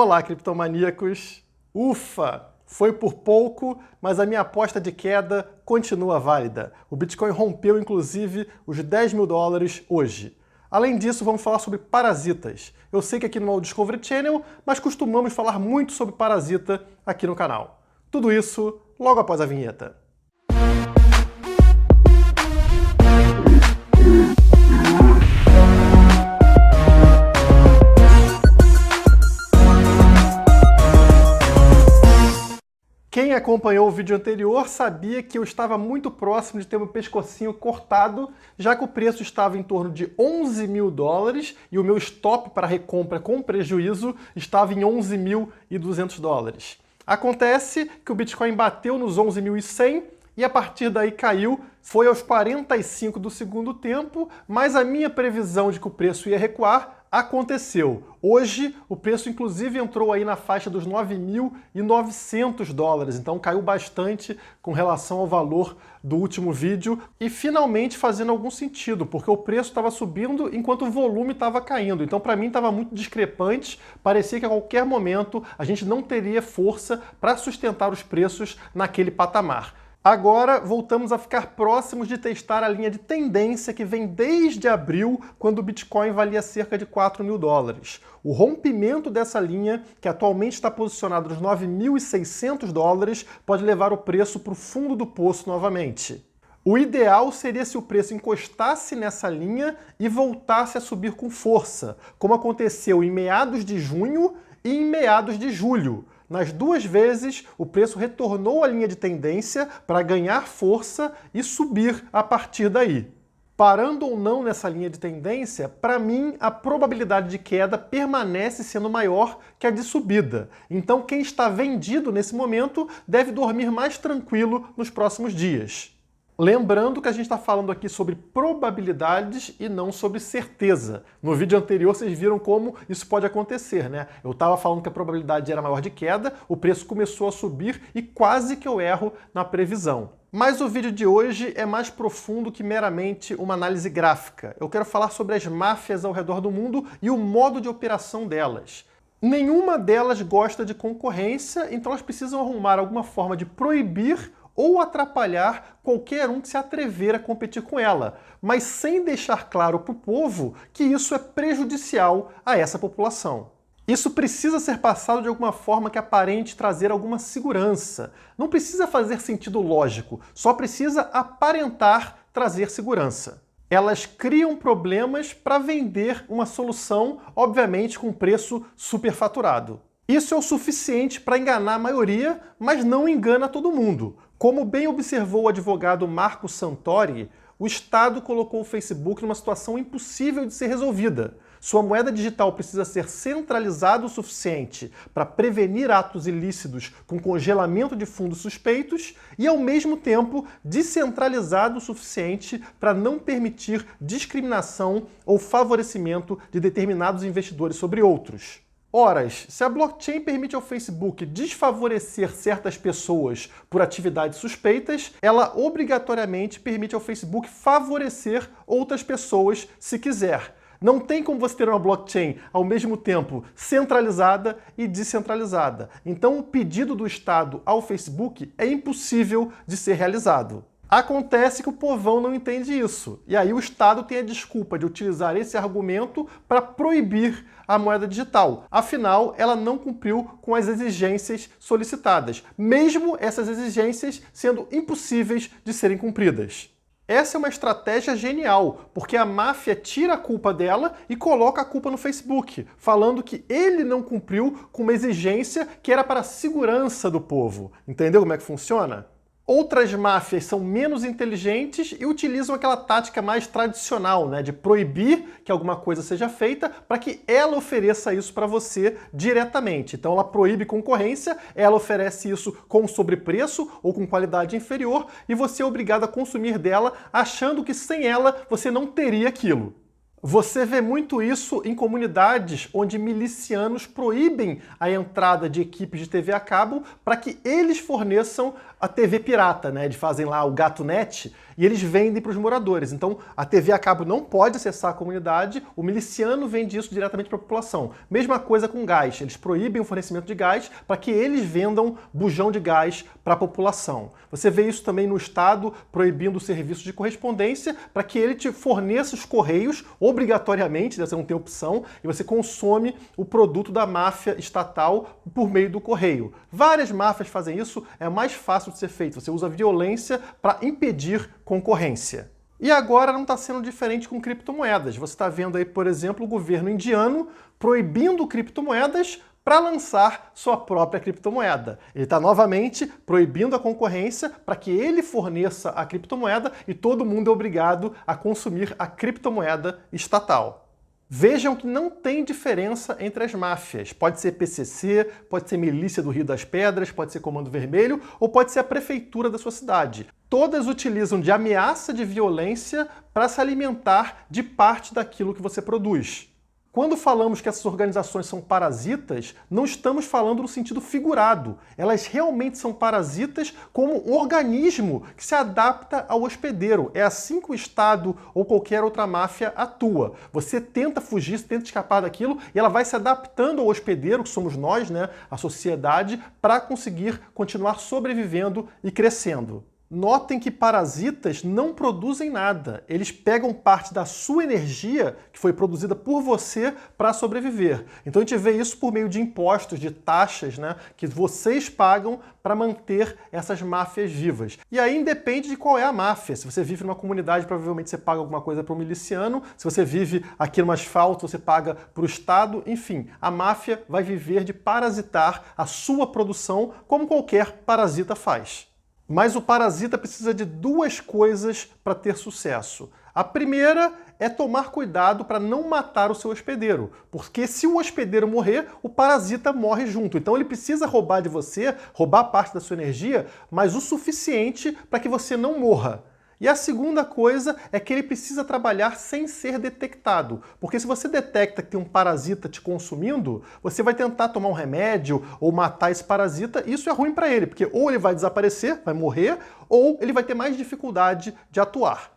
Olá, criptomaníacos! Ufa! Foi por pouco, mas a minha aposta de queda continua válida. O Bitcoin rompeu, inclusive, os 10 mil dólares hoje. Além disso, vamos falar sobre parasitas. Eu sei que aqui não é o Discovery Channel, mas costumamos falar muito sobre parasita aqui no canal. Tudo isso logo após a vinheta. Quem acompanhou o vídeo anterior sabia que eu estava muito próximo de ter meu pescocinho cortado, já que o preço estava em torno de 11 mil dólares e o meu stop para recompra com prejuízo estava em 11.200 dólares. Acontece que o Bitcoin bateu nos 11.100 e a partir daí caiu, foi aos 45 do segundo tempo, mas a minha previsão de que o preço ia recuar aconteceu. Hoje, o preço inclusive entrou aí na faixa dos 9.900 dólares, então caiu bastante com relação ao valor do último vídeo e finalmente fazendo algum sentido, porque o preço estava subindo enquanto o volume estava caindo. Então, para mim, estava muito discrepante, parecia que a qualquer momento a gente não teria força para sustentar os preços naquele patamar. Agora voltamos a ficar próximos de testar a linha de tendência que vem desde abril, quando o Bitcoin valia cerca de 4 mil dólares. O rompimento dessa linha, que atualmente está posicionado nos 9.600 dólares, pode levar o preço para o fundo do poço novamente. O ideal seria se o preço encostasse nessa linha e voltasse a subir com força, como aconteceu em meados de junho e em meados de julho. Nas duas vezes, o preço retornou à linha de tendência para ganhar força e subir a partir daí. Parando ou não nessa linha de tendência, para mim, a probabilidade de queda permanece sendo maior que a de subida. Então, quem está vendido nesse momento deve dormir mais tranquilo nos próximos dias. Lembrando que a gente está falando aqui sobre probabilidades e não sobre certeza. No vídeo anterior vocês viram como isso pode acontecer, né? Eu estava falando que a probabilidade era maior de queda, o preço começou a subir e quase que eu erro na previsão. Mas o vídeo de hoje é mais profundo que meramente uma análise gráfica. Eu quero falar sobre as máfias ao redor do mundo e o modo de operação delas. Nenhuma delas gosta de concorrência, então elas precisam arrumar alguma forma de proibir ou atrapalhar qualquer um que se atrever a competir com ela, mas sem deixar claro para o povo que isso é prejudicial a essa população. Isso precisa ser passado de alguma forma que aparente trazer alguma segurança. Não precisa fazer sentido lógico, só precisa aparentar trazer segurança. Elas criam problemas para vender uma solução, obviamente com preço superfaturado. Isso é o suficiente para enganar a maioria, mas não engana todo mundo. Como bem observou o advogado Marco Santori, o Estado colocou o Facebook numa situação impossível de ser resolvida. Sua moeda digital precisa ser centralizada o suficiente para prevenir atos ilícitos com congelamento de fundos suspeitos e, ao mesmo tempo, descentralizado o suficiente para não permitir discriminação ou favorecimento de determinados investidores sobre outros. Ora, se a blockchain permite ao Facebook desfavorecer certas pessoas por atividades suspeitas, ela obrigatoriamente permite ao Facebook favorecer outras pessoas se quiser. Não tem como você ter uma blockchain ao mesmo tempo centralizada e descentralizada. Então o pedido do Estado ao Facebook é impossível de ser realizado. Acontece que o povão não entende isso, e aí o Estado tem a desculpa de utilizar esse argumento para proibir a moeda digital. Afinal, ela não cumpriu com as exigências solicitadas, mesmo essas exigências sendo impossíveis de serem cumpridas. Essa é uma estratégia genial, porque a máfia tira a culpa dela e coloca a culpa no Facebook, falando que ele não cumpriu com uma exigência que era para a segurança do povo. Entendeu como é que funciona? Outras máfias são menos inteligentes e utilizam aquela tática mais tradicional, né, de proibir que alguma coisa seja feita para que ela ofereça isso para você diretamente. Então ela proíbe concorrência, ela oferece isso com sobrepreço ou com qualidade inferior e você é obrigado a consumir dela achando que sem ela você não teria aquilo. Você vê muito isso em comunidades onde milicianos proíbem a entrada de equipes de TV a cabo para que eles forneçam a TV pirata, né? Eles fazem lá o GatoNet e eles vendem para os moradores. Então a TV a cabo não pode acessar a comunidade, o miliciano vende isso diretamente para a população. Mesma coisa com gás, eles proíbem o fornecimento de gás para que eles vendam bujão de gás para a população. Você vê isso também no Estado proibindo o serviço de correspondência para que ele te forneça os correios obrigatoriamente, você não tem opção, e você consome o produto da máfia estatal por meio do correio. Várias máfias fazem isso, é mais fácil de ser feito. Você usa violência para impedir concorrência. E agora não está sendo diferente com criptomoedas. Você está vendo aí, por exemplo, o governo indiano proibindo criptomoedas para lançar sua própria criptomoeda. Ele está novamente proibindo a concorrência para que ele forneça a criptomoeda e todo mundo é obrigado a consumir a criptomoeda estatal. Vejam que não tem diferença entre as máfias. Pode ser PCC, pode ser Milícia do Rio das Pedras, pode ser Comando Vermelho ou pode ser a prefeitura da sua cidade. Todas utilizam de ameaça de violência para se alimentar de parte daquilo que você produz. Quando falamos que essas organizações são parasitas, não estamos falando no sentido figurado. Elas realmente são parasitas como um organismo que se adapta ao hospedeiro. É assim que o Estado ou qualquer outra máfia atua. Você tenta fugir, tenta escapar daquilo e ela vai se adaptando ao hospedeiro, que somos nós, né, a sociedade, para conseguir continuar sobrevivendo e crescendo. Notem que parasitas não produzem nada. Eles pegam parte da sua energia, que foi produzida por você, para sobreviver. Então a gente vê isso por meio de impostos, de taxas, né, que vocês pagam para manter essas máfias vivas. E aí independe de qual é a máfia. Se você vive numa comunidade, provavelmente você paga alguma coisa para o miliciano. Se você vive aqui numa asfalto, você paga para o Estado. Enfim, a máfia vai viver de parasitar a sua produção, como qualquer parasita faz. Mas o parasita precisa de duas coisas para ter sucesso. A primeira é tomar cuidado para não matar o seu hospedeiro, porque se o hospedeiro morrer, o parasita morre junto. Então ele precisa roubar de você, roubar parte da sua energia, mas o suficiente para que você não morra. E a segunda coisa é que ele precisa trabalhar sem ser detectado. Porque se você detecta que tem um parasita te consumindo, você vai tentar tomar um remédio ou matar esse parasita, e isso é ruim para ele, porque ou ele vai desaparecer, vai morrer, ou ele vai ter mais dificuldade de atuar.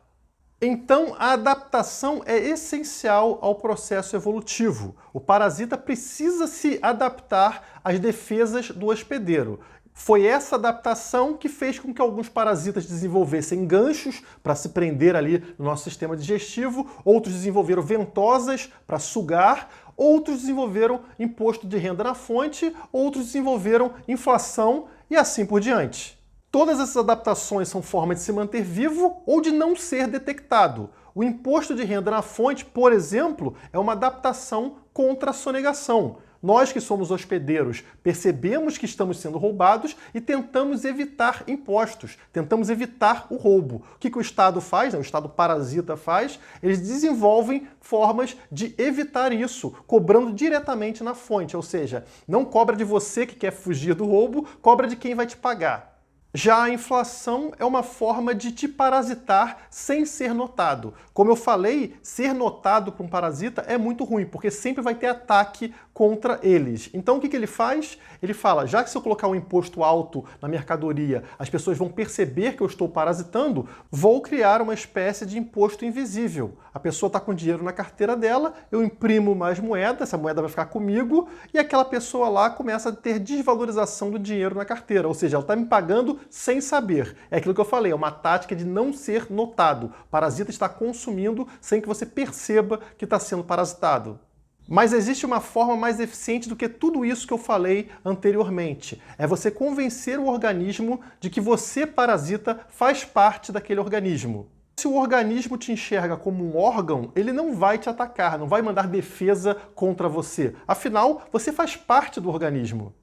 Então, a adaptação é essencial ao processo evolutivo. O parasita precisa se adaptar às defesas do hospedeiro. Foi essa adaptação que fez com que alguns parasitas desenvolvessem ganchos para se prender ali no nosso sistema digestivo, outros desenvolveram ventosas para sugar, outros desenvolveram imposto de renda na fonte, outros desenvolveram inflação e assim por diante. Todas essas adaptações são formas de se manter vivo ou de não ser detectado. O imposto de renda na fonte, por exemplo, é uma adaptação contra a sonegação. Nós que somos hospedeiros percebemos que estamos sendo roubados e tentamos evitar impostos, tentamos evitar o roubo. O que o Estado faz, né? O Estado parasita faz? Eles desenvolvem formas de evitar isso, cobrando diretamente na fonte, ou seja, não cobra de você que quer fugir do roubo, cobra de quem vai te pagar. Já a inflação é uma forma de te parasitar sem ser notado. Como eu falei, ser notado por um parasita é muito ruim, porque sempre vai ter ataque contra eles. Então o que ele faz? Ele fala, já que se eu colocar um imposto alto na mercadoria, as pessoas vão perceber que eu estou parasitando, vou criar uma espécie de imposto invisível. A pessoa está com dinheiro na carteira dela, eu imprimo mais moeda, essa moeda vai ficar comigo, e aquela pessoa lá começa a ter desvalorização do dinheiro na carteira, ou seja, ela está me pagando sem saber. É aquilo que eu falei, é uma tática de não ser notado. O parasita está consumindo sem que você perceba que está sendo parasitado. Mas existe uma forma mais eficiente do que tudo isso que eu falei anteriormente. É você convencer o organismo de que você, parasita, faz parte daquele organismo. Se o organismo te enxerga como um órgão, ele não vai te atacar, não vai mandar defesa contra você. Afinal, você faz parte do organismo.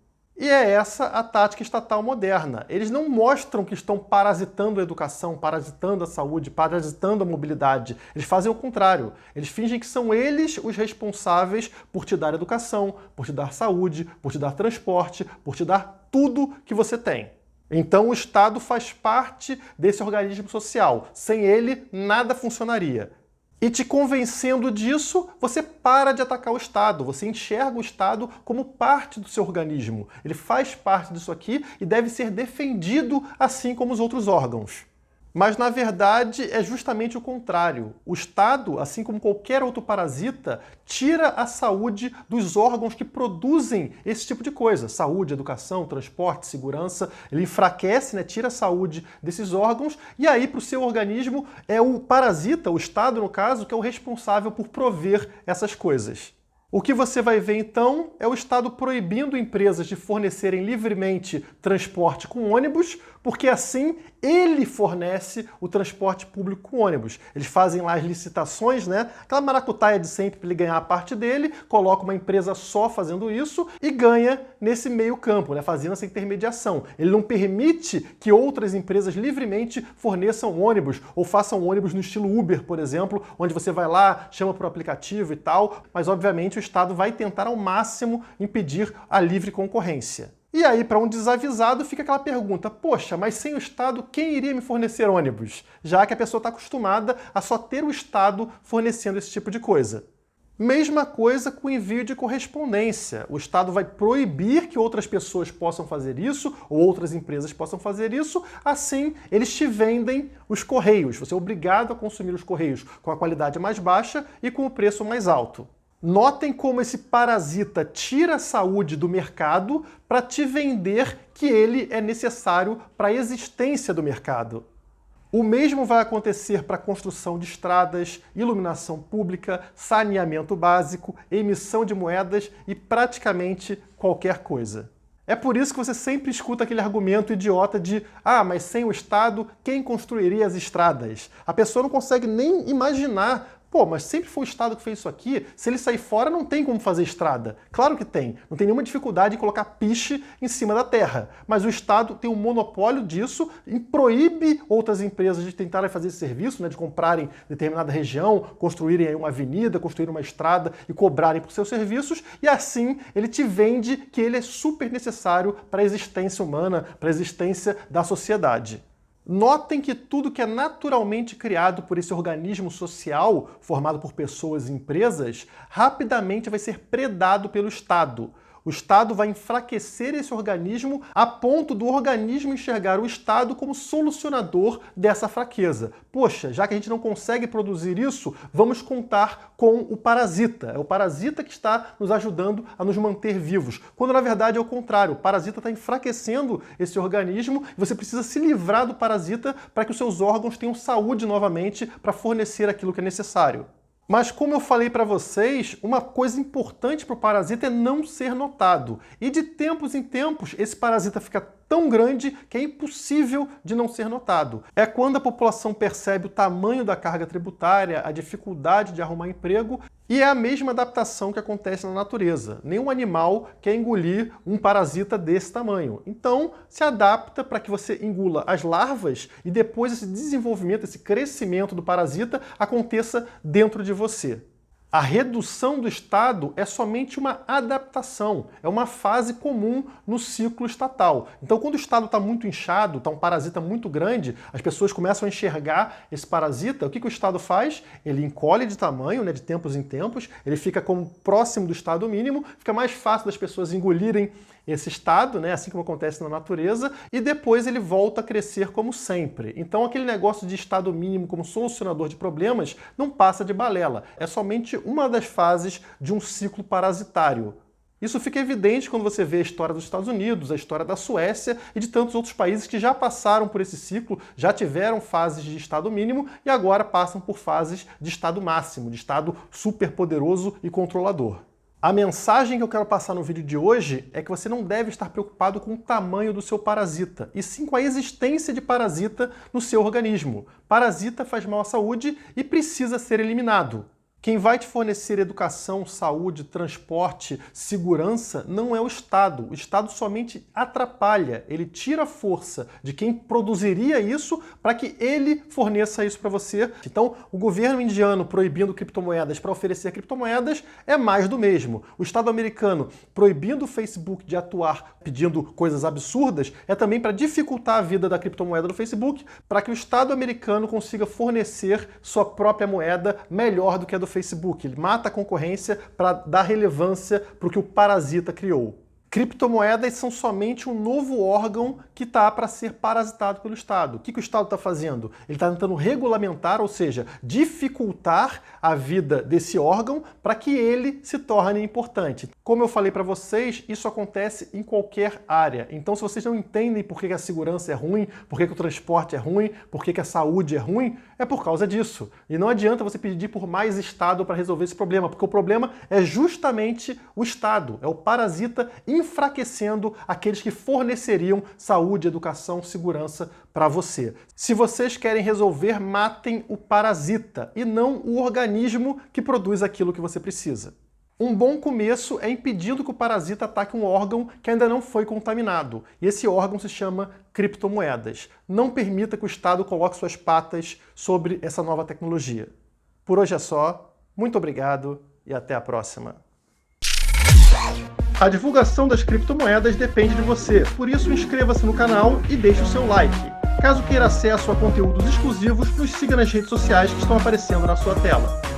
E é essa a tática estatal moderna. Eles não mostram que estão parasitando a educação, parasitando a saúde, parasitando a mobilidade. Eles fazem o contrário. Eles fingem que são eles os responsáveis por te dar educação, por te dar saúde, por te dar transporte, por te dar tudo que você tem. Então o Estado faz parte desse organismo social. Sem ele, nada funcionaria. E te convencendo disso, você para de atacar o Estado, você enxerga o Estado como parte do seu organismo. Ele faz parte disso aqui e deve ser defendido assim como os outros órgãos. Mas, na verdade, é justamente o contrário. O Estado, assim como qualquer outro parasita, tira a saúde dos órgãos que produzem esse tipo de coisa. Saúde, educação, transporte, segurança. Ele enfraquece, né, tira a saúde desses órgãos e aí, para o seu organismo, é o parasita, o Estado, no caso, que é o responsável por prover essas coisas. O que você vai ver, então, é o Estado proibindo empresas de fornecerem livremente transporte com ônibus, porque assim ele fornece o transporte público com ônibus. Eles fazem lá as licitações, né? Aquela maracutaia de sempre para ele ganhar a parte dele, coloca uma empresa só fazendo isso e ganha nesse meio campo, né? Fazendo essa intermediação. Ele não permite que outras empresas livremente forneçam ônibus ou façam ônibus no estilo Uber, por exemplo, onde você vai lá, chama por aplicativo e tal, mas obviamente o Estado vai tentar ao máximo impedir a livre concorrência. E aí, para um desavisado, fica aquela pergunta, poxa, mas sem o Estado, quem iria me fornecer ônibus? Já que a pessoa está acostumada a só ter o Estado fornecendo esse tipo de coisa. Mesma coisa com o envio de correspondência. O Estado vai proibir que outras pessoas possam fazer isso, ou outras empresas possam fazer isso, assim eles te vendem os correios. Você é obrigado a consumir os correios com a qualidade mais baixa e com o preço mais alto. Notem como esse parasita tira a saúde do mercado para te vender que ele é necessário para a existência do mercado. O mesmo vai acontecer para a construção de estradas, iluminação pública, saneamento básico, emissão de moedas e praticamente qualquer coisa. É por isso que você sempre escuta aquele argumento idiota de mas sem o Estado, quem construiria as estradas? A pessoa não consegue nem imaginar. Pô, mas sempre foi o Estado que fez isso aqui, se ele sair fora não tem como fazer estrada. Claro que tem, não tem nenhuma dificuldade em colocar piche em cima da terra, mas o Estado tem um monopólio disso e proíbe outras empresas de tentarem fazer esse serviço, né, de comprarem determinada região, construírem aí uma avenida, construírem uma estrada e cobrarem por seus serviços, e assim ele te vende que ele é super necessário para a existência humana, para a existência da sociedade. Notem que tudo que é naturalmente criado por esse organismo social, formado por pessoas e empresas, rapidamente vai ser predado pelo Estado. O Estado vai enfraquecer esse organismo a ponto do organismo enxergar o Estado como solucionador dessa fraqueza. Poxa, já que a gente não consegue produzir isso, vamos contar com o parasita. É o parasita que está nos ajudando a nos manter vivos. Quando na verdade é o contrário, o parasita está enfraquecendo esse organismo e você precisa se livrar do parasita para que os seus órgãos tenham saúde novamente para fornecer aquilo que é necessário. Mas como eu falei para vocês, uma coisa importante para o parasita é não ser notado. E de tempos em tempos, esse parasita fica tão grande que é impossível de não ser notado. É quando a população percebe o tamanho da carga tributária, a dificuldade de arrumar emprego, e é a mesma adaptação que acontece na natureza. Nenhum animal quer engolir um parasita desse tamanho. Então, se adapta para que você engula as larvas e depois esse desenvolvimento, esse crescimento do parasita aconteça dentro de você. A redução do Estado é somente uma adaptação, é uma fase comum no ciclo estatal. Então, quando o Estado está muito inchado, está um parasita muito grande, as pessoas começam a enxergar esse parasita, o que o Estado faz? Ele encolhe de tamanho, né, de tempos em tempos, ele fica como próximo do Estado mínimo, fica mais fácil das pessoas engolirem esse Estado, né, assim como acontece na natureza, e depois ele volta a crescer como sempre. Então aquele negócio de Estado mínimo como solucionador de problemas não passa de balela, é somente uma das fases de um ciclo parasitário. Isso fica evidente quando você vê a história dos Estados Unidos, a história da Suécia e de tantos outros países que já passaram por esse ciclo, já tiveram fases de Estado mínimo e agora passam por fases de Estado máximo, de Estado superpoderoso e controlador. A mensagem que eu quero passar no vídeo de hoje é que você não deve estar preocupado com o tamanho do seu parasita, e sim com a existência de parasita no seu organismo. Parasita faz mal à saúde e precisa ser eliminado. Quem vai te fornecer educação, saúde, transporte, segurança não é o Estado. O Estado somente atrapalha, ele tira a força de quem produziria isso para que ele forneça isso para você. Então, o governo indiano proibindo criptomoedas para oferecer criptomoedas é mais do mesmo. O Estado americano proibindo o Facebook de atuar pedindo coisas absurdas é também para dificultar a vida da criptomoeda do Facebook, para que o Estado americano consiga fornecer sua própria moeda melhor do que a do Facebook. Ele mata a concorrência para dar relevância para o que o parasita criou. Criptomoedas são somente um novo órgão que está para ser parasitado pelo Estado. O que o Estado está fazendo? Ele está tentando regulamentar, ou seja, dificultar a vida desse órgão para que ele se torne importante. Como eu falei para vocês, isso acontece em qualquer área. Então, se vocês não entendem por que a segurança é ruim, por que o transporte é ruim, por que a saúde é ruim, é por causa disso. E não adianta você pedir por mais Estado para resolver esse problema, porque o problema é justamente o Estado, é o parasita enfraquecendo aqueles que forneceriam saúde, educação, segurança para você. Se vocês querem resolver, matem o parasita e não o organismo que produz aquilo que você precisa. Um bom começo é impedindo que o parasita ataque um órgão que ainda não foi contaminado. E esse órgão se chama criptomoedas. Não permita que o Estado coloque suas patas sobre essa nova tecnologia. Por hoje é só. Muito obrigado e até a próxima. A divulgação das criptomoedas depende de você, por isso inscreva-se no canal e deixe o seu like. Caso queira acesso a conteúdos exclusivos, nos siga nas redes sociais que estão aparecendo na sua tela.